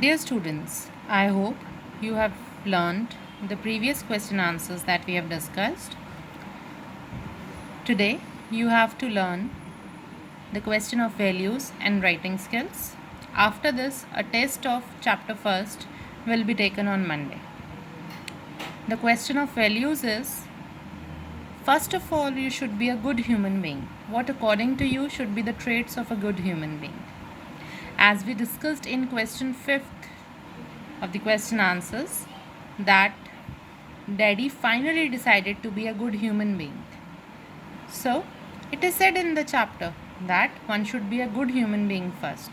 Dear students, I hope you have learned the previous question answers that we have discussed. Today, you have to learn the question of values and writing skills. After this, a test of chapter first will be taken on Monday. The question of values is, first of all, you should be a good human being. What according to you should be the traits of a good human being? As we discussed in question 5th of the question answers, that Daddy finally decided to be a good human being. So, it is said in the chapter that one should be a good human being first.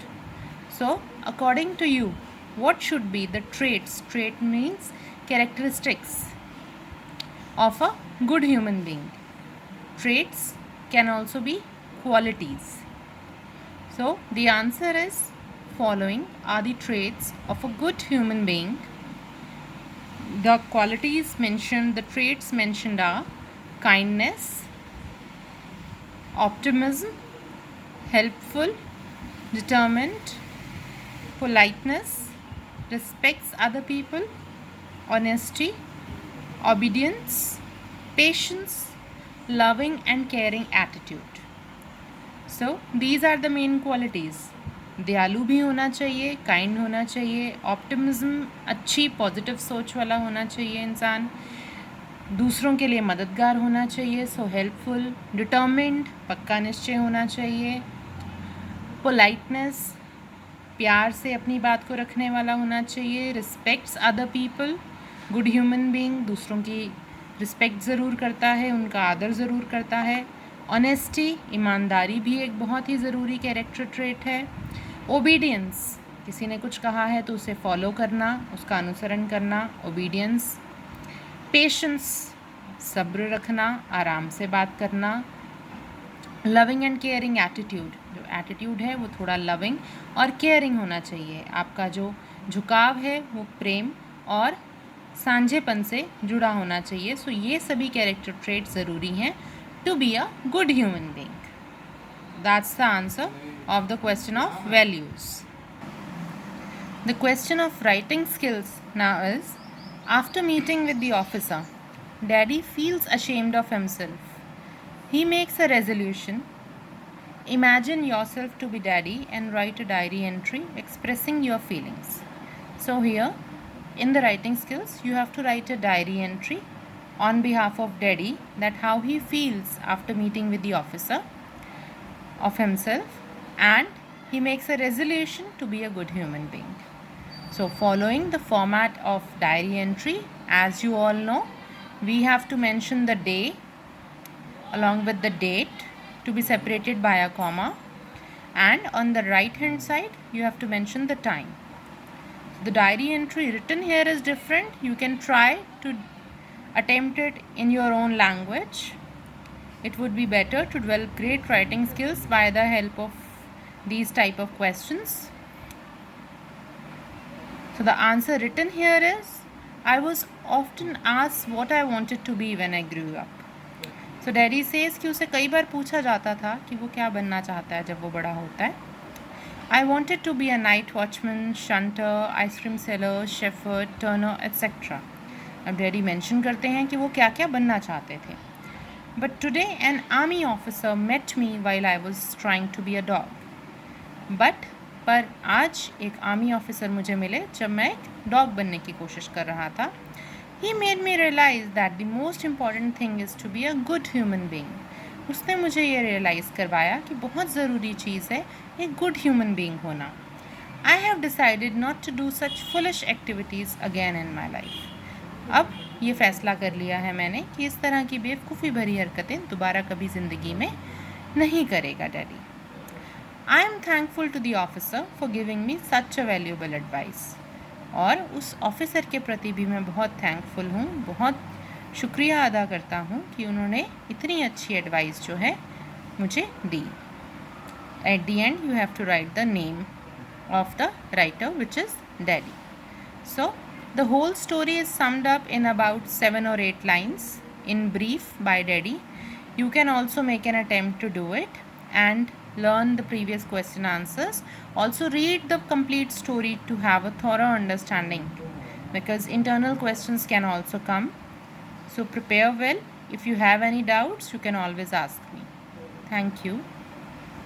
So, according to you, what should be the traits? Trait means characteristics of a good human being. Traits can also be qualities. So, the answer is following are the traits of a good human being. The qualities mentioned, the traits mentioned are kindness, optimism, helpful, determined, politeness, respects other people, honesty, obedience, patience, loving and caring attitude. So these are the main qualities. दयालु भी होना चाहिए, kind होना चाहिए, optimism अच्छी positive सोच वाला होना चाहिए इंसान, दूसरों के लिए मददगार होना चाहिए, सो हेल्पफुल, डिटर्मिन्ड पक्का निश्चय होना चाहिए, पोलाइटनेस प्यार से अपनी बात को रखने वाला होना चाहिए, respects other people, good human being दूसरों की रिस्पेक्ट ज़रूर करता है, उनका आदर ज़रूर करता है, ऑनेस्टी ईमानदारी भी एक बहुत ही ज़रूरी कैरेक्टर ट्रेट है, ओबीडियंस किसी ने कुछ कहा है तो उसे फॉलो करना, उसका अनुसरण करना, ओबीडियंस, पेशेंस सब्र रखना, आराम से बात करना, लविंग एंड केयरिंग एटीट्यूड जो एटीट्यूड है वो थोड़ा लविंग और केयरिंग होना चाहिए, आपका जो झुकाव है वो प्रेम और सांझेपन से जुड़ा होना चाहिए. सो ये सभी कैरेक्टर ट्रेट ज़रूरी हैं to be a good human being. That's the answer of the question of values. The question of writing skills now is, after meeting with the officer, Daddy feels ashamed of himself. He makes a resolution. Imagine yourself to be Daddy and write a diary entry expressing your feelings. So here, in the writing skills, you have to write a diary entry on behalf of Daddy, that how he feels after meeting with the officer of himself, and he makes a resolution to be a good human being. So following the format of diary entry, as you all know, we have to mention the day along with the date to be separated by a comma, and on the right hand side you have to mention the time. The diary entry written here is different. You can try to attempt it in your own language. It would be better to develop great writing skills by the help of these type of questions. So the answer written here is, I was often asked what I wanted to be when I grew up. So Daddy says कि उसे कई बार पूछा जाता था कि वो क्या बनना चाहता है जब वो बड़ा होता है. I wanted to be a night watchman, shunter, ice cream seller, shepherd, turner, etc. अब Daddy mention करते हैं कि वो क्या क्या बनना चाहते थे. But today an army officer met me while I was trying to be a dog. पर आज एक आर्मी ऑफिसर मुझे मिले जब मैं एक डॉग बनने की कोशिश कर रहा था. He made me realize that the most important thing is to be a good human being. उसने मुझे ये रियलाइज़ करवाया कि बहुत ज़रूरी चीज़ है एक गुड ह्यूमन बीइंग होना. I have decided not to do such foolish activities again in my life. अब ये फ़ैसला कर लिया है मैंने कि इस तरह की बेवकूफ़ी भरी हरकतें दोबारा कभी ज़िंदगी में नहीं करेगा daddy. I am thankful to the officer for giving me such a valuable advice. और उस ऑफिसर के प्रति भी मैं बहुत थैंकफुल हूँ, बहुत शुक्रिया अदा करता हूँ कि उन्होंने इतनी अच्छी एडवाइस जो है मुझे दी. At the end you have to write the name of the writer, which is Daddy. So the whole story is summed up in about 7 or 8 lines in brief by Daddy. You can also make an attempt to do it, and learn the previous question answers. Also read the complete story to have a thorough understanding, because internal questions can also come. So prepare well. If you have any doubts, you can always ask me. Thank you.